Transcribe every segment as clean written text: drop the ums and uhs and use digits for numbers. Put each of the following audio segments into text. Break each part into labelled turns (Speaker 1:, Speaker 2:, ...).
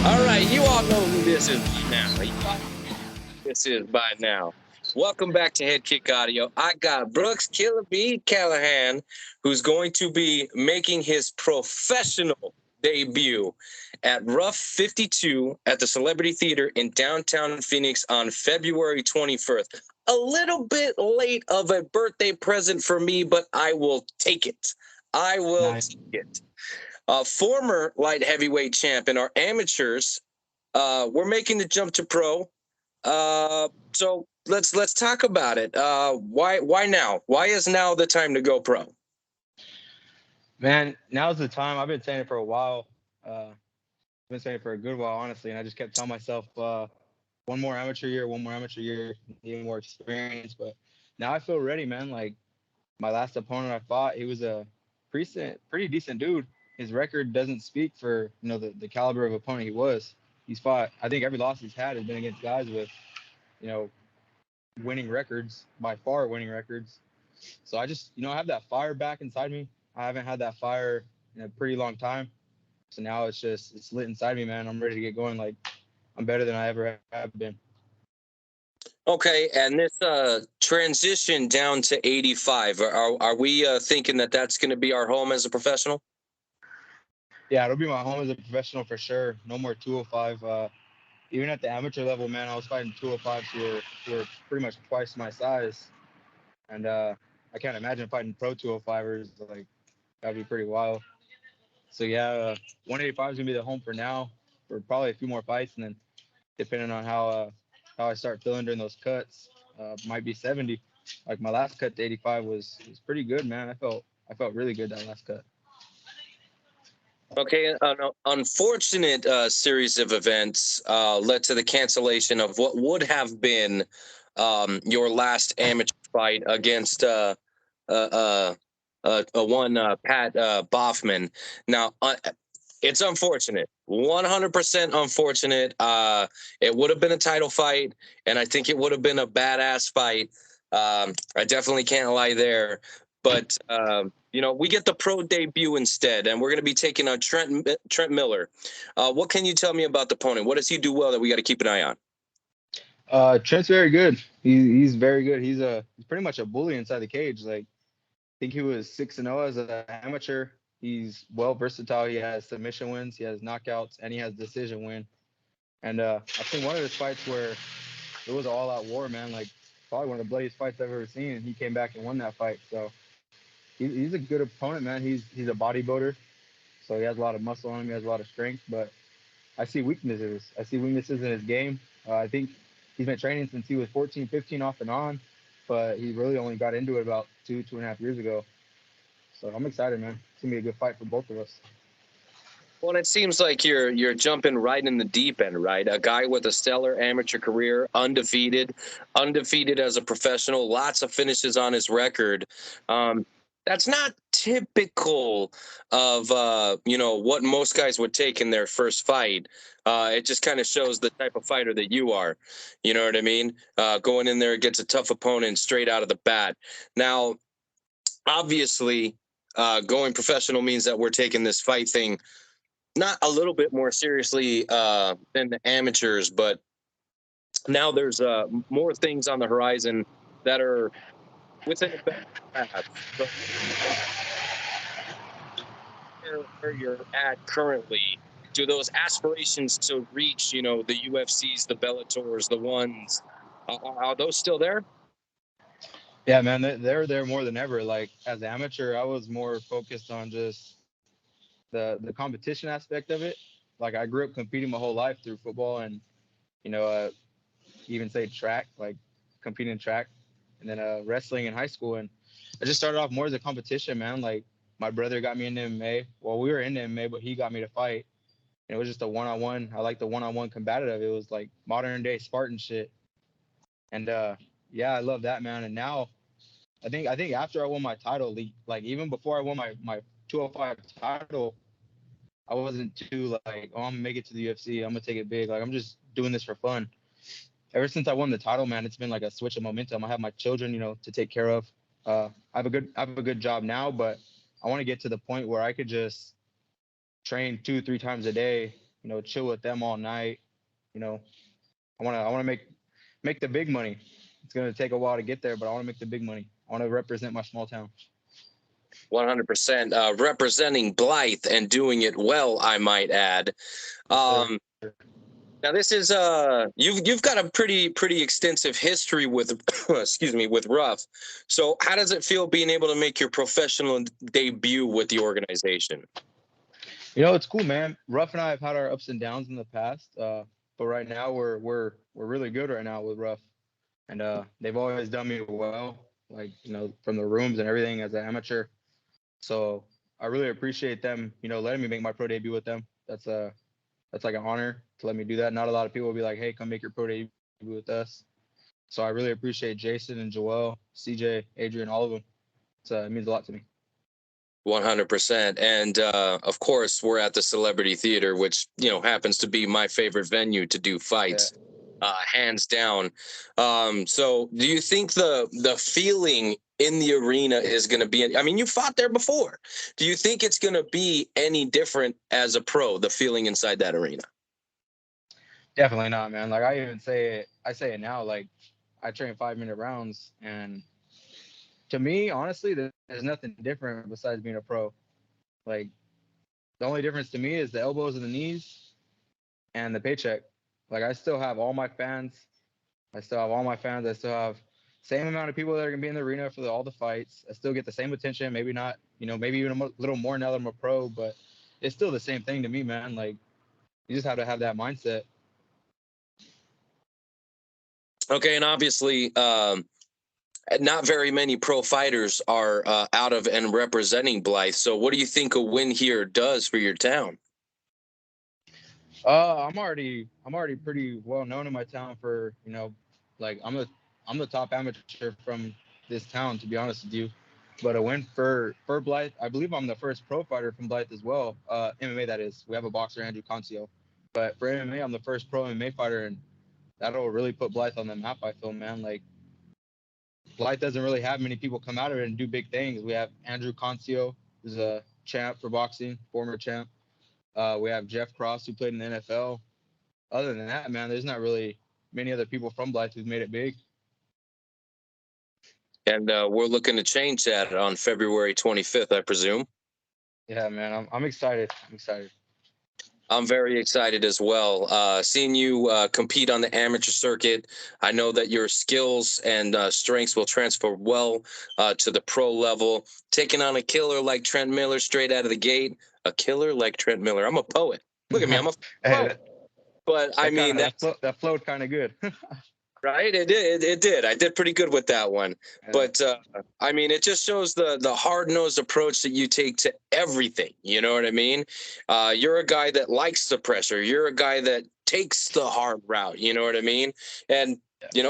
Speaker 1: All right, you all know who this is by now. You all know who this is by now. Welcome back to Head Kick Audio. I got Brooks Killa B. Callaghan, who's going to be making his professional debut at RUF 52 at the Celebrity Theater in downtown Phoenix on February 21st. A little bit late of a birthday present for me, but I will take it. I will
Speaker 2: Nice.
Speaker 1: take it. Former light heavyweight champ in our amateurs. We're making the jump to pro. So let's talk about it. Why now? Why is now the time to go pro?
Speaker 2: Man, now's the time. I've been saying it for a while. I've been saying it for a good while, honestly. And I just kept telling myself, one more amateur year, need more experience. But now I feel ready, man. Like my last opponent I fought, he was a pretty decent dude. His record doesn't speak for, the caliber of opponent he was. He's fought, I think every loss he's had has been against guys with, you know, winning records, by far winning records. So I just, I have that fire back inside me. I haven't had that fire in a pretty long time. So now it's lit inside me, man. I'm ready to get going. Like I'm better than I ever have been.
Speaker 1: Okay, and this transition down to 85. Are we thinking that that's going to be our home as a professional?
Speaker 2: Yeah, it'll be my home as a professional for sure. No more 205. Even at the amateur level, man, I was fighting 205s who were pretty much twice my size. And I can't imagine fighting pro 205ers. Like that'd be pretty wild. So yeah, 185 is gonna be the home for now, for probably a few more fights, and then depending on how I start feeling during those cuts, might be 70. Like my last cut to 85 was pretty good, man. I felt really good that last cut.
Speaker 1: Okay, an unfortunate series of events led to the cancellation of what would have been your last amateur fight against uh, uh, one Pat Boffman. Now, it's unfortunate, 100% unfortunate. It would have been a title fight, and I think it would have been a badass fight. I definitely can't lie there. But we get the pro debut instead, and we're going to be taking on Trent Miller. What can you tell me about the opponent? What does he do well that we got to keep an eye on?
Speaker 2: Trent's very good. He's very good. He's pretty much a bully inside the cage. Like I think he was 6-0 as an amateur. He's well versatile. He has submission wins, he has knockouts, and he has decision win. And I've seen one of his fights where it was an all-out war, man. Like probably one of the bloodiest fights I've ever seen, and he came back and won that fight. So he's a good opponent, man. He's a bodybuilder, so he has a lot of muscle on him. He has a lot of strength, but I see weaknesses. I see weaknesses in his game. I think he's been training since he was 14, 15 off and on, but he really only got into it about 2.5 years ago. So I'm excited, man. It's gonna be a good fight for both of us.
Speaker 1: Well, it seems like you're jumping right in the deep end, right? A guy with a stellar amateur career, undefeated as a professional, lots of finishes on his record. That's not typical of what most guys would take in their first fight. It just kind of shows the type of fighter that you are. You know what I mean? Going in there against a tough opponent straight out of the bat. Now, obviously, going professional means that we're taking this fight thing not a little bit more seriously than the amateurs, but now there's more things on the horizon that are within a better grasp. So where you're at currently, do those aspirations to reach, the UFCs, the Bellators, the ones, are those still there?
Speaker 2: Yeah, man, they're there more than ever. Like as an amateur, I was more focused on just the competition aspect of it. Like I grew up competing my whole life through football and you know even say track, like competing in track, and then wrestling in high school. And I just started off more as a competition, man. Like my brother got me into MMA. Well, we were in MMA, but he got me to fight. And it was just a one-on-one. I like the one-on-one combative. It was like modern day Spartan shit. And yeah, I love that, man. And now I think after I won my title, like even before I won my 205 title, I wasn't too like, oh, I'm gonna make it to the UFC. I'm gonna take it big. Like I'm just doing this for fun. Ever since I won the title, man, it's been like a switch of momentum. I have my children, to take care of. I have a good job now, but I want to get to the point where I could just train 2, 3 times a day chill with them all night. You know, I want to make the big money. It's gonna take a while to get there, but I want to make the big money. I want to represent my small town.
Speaker 1: 100%. Representing Blythe and doing it well, I might add.
Speaker 2: Yes, sir.
Speaker 1: Now this is you've got a pretty extensive history with excuse me, with RUF. So how does it feel being able to make your professional debut with the organization?
Speaker 2: It's cool, man. Ruff and I have had our ups and downs in the past, but right now we're really good right now with Ruff, and they've always done me well, like from the rooms and everything as an amateur. So I really appreciate them, letting me make my pro debut with them. That's like an honor to let me do that. Not a lot of people will be like, hey, come make your pro debut with us. So I really appreciate Jason and Joel, CJ, Adrian, all of them. It means a lot to me.
Speaker 1: 100%. And of course, we're at the Celebrity Theater, which happens to be my favorite venue to do fights, hands down. So, do you think the feeling in the arena is going to be? I mean, you fought there before. Do you think it's going to be any different as a pro? The feeling inside that arena?
Speaker 2: Definitely not, man. Like I say it now. Like I train 5-minute rounds, and to me, honestly, there's nothing different besides being a pro. Like the only difference to me is the elbows and the knees and the paycheck. Like I still have all my fans. I still have same amount of people that are gonna be in the arena for all the fights. I still get the same attention. Maybe not, maybe even a little more now that I'm a pro, but it's still the same thing to me, man. Like you just have to have that mindset.
Speaker 1: Okay, and obviously, not very many pro fighters are out of and representing Blythe. So, what do you think a win here does for your town?
Speaker 2: I'm already pretty well known in my town for, like I'm the top amateur from this town, to be honest with you. But a win for Blythe, I believe I'm the first pro fighter from Blythe as well. MMA, that is. We have a boxer, Andrew Concio. But for MMA, I'm the first pro MMA fighter, and that'll really put Blythe on the map, I feel, man. Like Blythe doesn't really have many people come out of it and do big things. We have Andrew Concio, who's a champ for boxing, former champ. We have Jeff Cross, who played in the NFL. Other than that, man, there's not really many other people from Blythe who've made it big.
Speaker 1: And we're looking to change that on February 25th, I presume.
Speaker 2: Yeah, man, I'm excited. I'm excited.
Speaker 1: I'm very excited as well. Seeing you compete on the amateur circuit, I know that your skills and strengths will transfer well to the pro level. Taking on a killer like Trent Miller straight out of the gate, a killer like Trent Miller. I'm a poet. Look at me, I'm a
Speaker 2: Hey,
Speaker 1: poet. But I mean,
Speaker 2: that flowed kind of good.
Speaker 1: right? It did. I did pretty good with that one. But I mean, it just shows the hard-nosed approach that you take to everything. You know what I mean? You're a guy that likes the pressure. You're a guy that takes the hard route. You know what I mean? And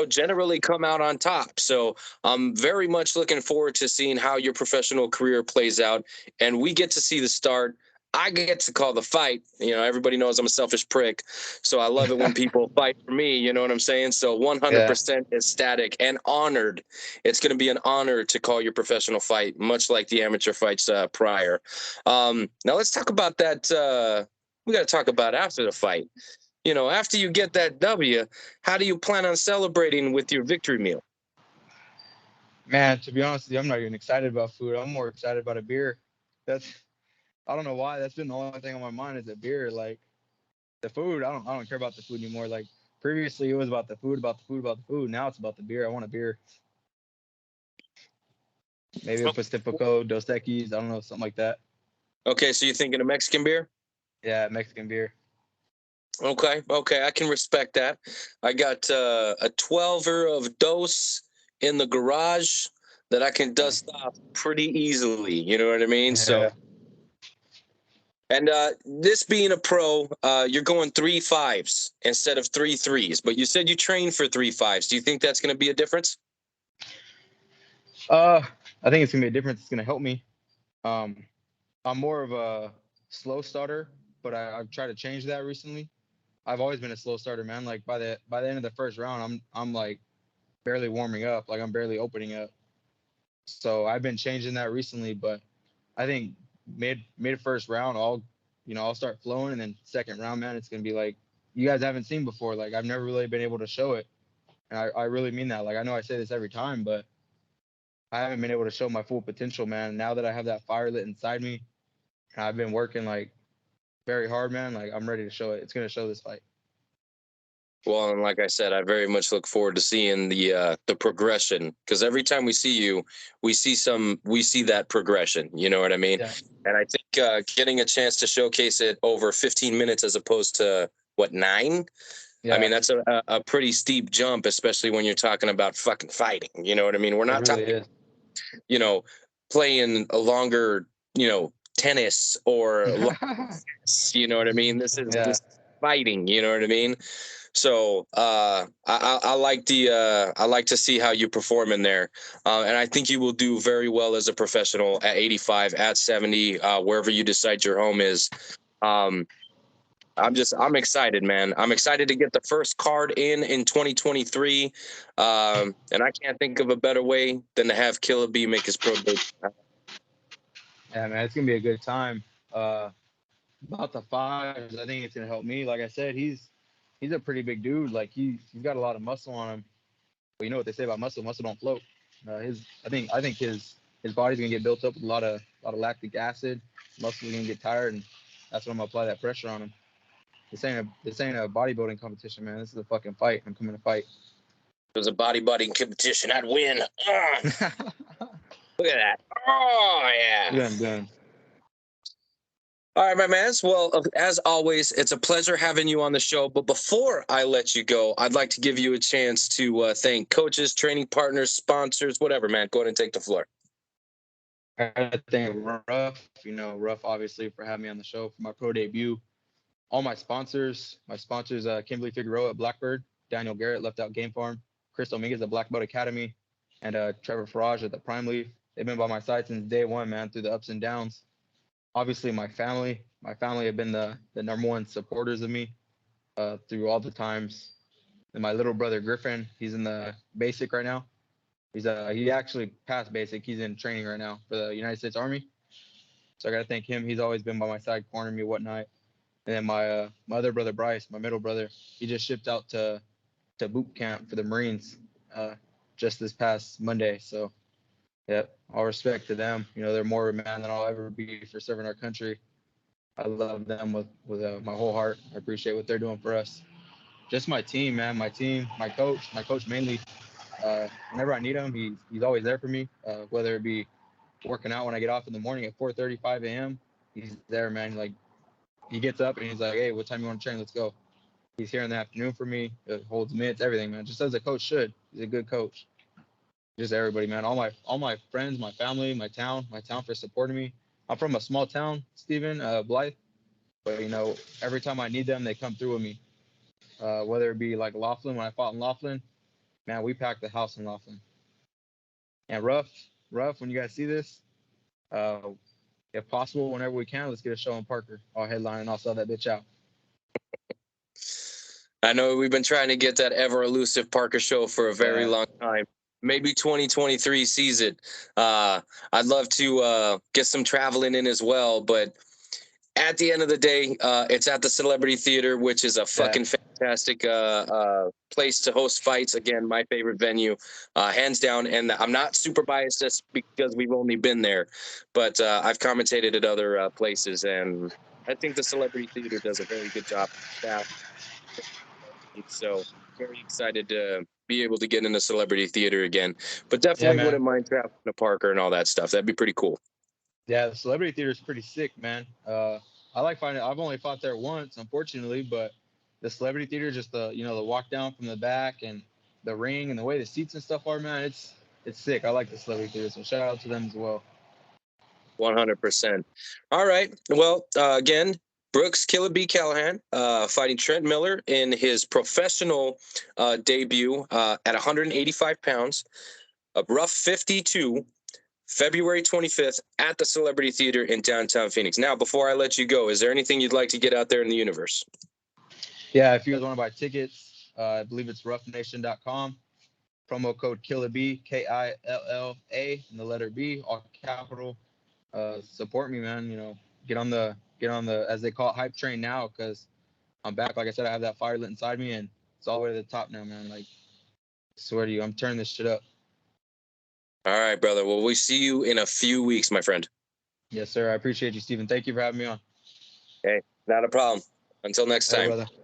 Speaker 1: generally come out on top. So I'm very much looking forward to seeing how your professional career plays out. And we get to see the start. I get to call the fight. Everybody knows I'm a selfish prick. So I love it when people fight for me. You know what I'm saying? So 100% ecstatic and honored. It's going to be an honor to call your professional fight, much like the amateur fights prior. Now let's talk about that. We got to talk about after the fight. After you get that W, how do you plan on celebrating with your victory meal?
Speaker 2: Man, to be honest with you, I'm not even excited about food. I'm more excited about a beer. I don't know why. That's been the only thing on my mind is a beer. Like the food, I don't care about the food anymore. Like previously it was about the food, about the food, about the food. Now it's about the beer. I want a beer. Maybe a Pacifico, Dos Equis, I don't know, something like that.
Speaker 1: Okay, so you're thinking of Mexican beer?
Speaker 2: Yeah, Mexican beer.
Speaker 1: Okay, I can respect that. I got a 12er of Dos in the garage that I can dust off pretty easily. You know what I mean? So,
Speaker 2: Yeah.
Speaker 1: and this being a pro, you're going 3.5s instead of 3.3s. But you said you train for 3.5s. Do you think that's going to be a difference?
Speaker 2: I think it's gonna be a difference. It's gonna help me. Um, I'm more of a slow starter, but I've tried to change that recently. I've always been a slow starter, man. Like by the end of the first round, I'm like barely warming up, like I'm barely opening up. So I've been changing that recently, but I think mid first round, I'll start flowing, and then second round, man, it's gonna be like you guys haven't seen before. Like I've never really been able to show it, and I really mean that. Like I know I say this every time, but I haven't been able to show my full potential, man. Now that I have that fire lit inside me, and I've been working like very hard, man. Like I'm ready to show it. It's gonna show this fight.
Speaker 1: Well, and like I said, I very much look forward to seeing the progression, because every time we see you, we see that progression. You know what I mean?
Speaker 2: Yeah.
Speaker 1: And I think getting a chance to showcase it over 15 minutes as opposed to what, 9? I
Speaker 2: Yeah.
Speaker 1: mean, that's a pretty steep jump, especially when you're talking about fucking fighting. You know what I mean? We're
Speaker 2: It
Speaker 1: not
Speaker 2: really
Speaker 1: talking,
Speaker 2: is.
Speaker 1: you know, playing a longer, tennis or you know what I mean? This is
Speaker 2: Yeah.
Speaker 1: this fighting. You know what I mean? So I like I like to see how you perform in there, and I think you will do very well as a professional at 85, at 70, wherever you decide your home is. Um, I'm excited, man. I'm excited to get the first card in 2023, and I can't think of a better way than to have Killa B make his pro debut.
Speaker 2: Yeah, man, it's gonna be a good time. About the fives, I think it's gonna help me. Like I said, he's a pretty big dude. Like he's got a lot of muscle on him. But you know what they say about muscle? Muscle don't float. I think his body's gonna get built up with a lot of lactic acid. Muscles are gonna get tired, and that's when I'm gonna apply that pressure on him. This ain't a bodybuilding competition, man. This is a fucking fight. I'm coming to fight.
Speaker 1: If it was a bodybuilding competition, I'd win. Look at that. Oh yeah.
Speaker 2: Done, done.
Speaker 1: All right, my man. Well, as always, it's a pleasure having you on the show. But before I let you go, I'd like to give you a chance to thank coaches, training partners, sponsors, whatever, man. Go ahead and take the floor.
Speaker 2: I think RUF, RUF obviously for having me on the show for my pro debut. All my sponsors, Kimberly Figueroa at Blackbird, Daniel Garrett, Left Out Game Farm, Chris Dominguez at Black Belt Academy, and Trevor Farage at the Prime Leaf. They've been by my side since day one, man, through the ups and downs. Obviously, my family have been the number one supporters of me through all the times. And my little brother Griffin, he's in the basic right now. He actually passed basic. He's in training right now for the United States Army. So I gotta thank him. He's always been by my side, cornering me, whatnot. And then my other brother Bryce, my middle brother, he just shipped out to boot camp for the Marines just this past Monday. So yeah, all respect to them. They're more of a man than I'll ever be for serving our country. I love them with my whole heart. I appreciate what they're doing for us. Just my team, man. My coach mainly. Whenever I need him, he's always there for me. Whether it be working out when I get off in the morning at 4:35 a.m., he's there, man. Like he gets up and he's like, "Hey, what time you want to train? Let's go." He's here in the afternoon for me. Holds mitts, everything, man. Just as a coach should. He's a good coach. Just everybody, man. All my friends, my town for supporting me. I'm from a small town, Stephen, Blythe. But every time I need them, they come through with me. Whether it be like Laughlin, when I fought in Laughlin, man, we packed the house in Laughlin. And RUF, when you guys see this, uh, if possible, whenever we can, let's get a show in Parker. I'll headline and I'll sell that bitch out.
Speaker 1: I know we've been trying to get that ever elusive Parker show for a very
Speaker 2: Yeah.
Speaker 1: long time. Maybe 2023 season. I'd love to get some traveling in as well, but at the end of the day, it's at the Celebrity Theater, which is a
Speaker 2: Yeah.
Speaker 1: fucking fantastic place to host fights. Again, my favorite venue, hands down. And I'm not super biased just because we've only been there, but I've commentated at other places, and I think the Celebrity Theater does a very good job. Staff, so very excited to be able to get into Celebrity Theater again. But
Speaker 2: Yeah,
Speaker 1: definitely
Speaker 2: man.
Speaker 1: wouldn't mind traveling to Parker and all that stuff. That'd be pretty cool.
Speaker 2: Yeah, the Celebrity Theater is pretty sick, man. I like finding. I've only fought there once, unfortunately, but the Celebrity Theater, just the walk down from the back and the ring and the way the seats and stuff are, man, it's sick. I like the Celebrity Theater, so shout out to them as well.
Speaker 1: 100%. All right. Well, again, Brooks Killa B. Callaghan fighting Trent Miller in his professional debut at 185 pounds, a rough 52, February 25th at the Celebrity Theater in downtown Phoenix. Now, before I let you go, is there anything you'd like to get out there in the universe?
Speaker 2: Yeah, if you guys want to buy tickets, I believe it's roughNation.com. Promo code Killa B, Killa, and the letter B, all capital. Support me, man. Get get on the, as they call it, hype train now, because I'm back. Like I said, I have that fire lit inside me, and it's all the way to the top now, man. Like, I swear to you, I'm turning this shit up.
Speaker 1: All right, brother. Well, we see you in a few weeks, my friend.
Speaker 2: Yes, sir. I appreciate you, Steven. Thank you for having me on.
Speaker 1: Hey, not a problem. Until next
Speaker 2: Later,
Speaker 1: time.
Speaker 2: brother.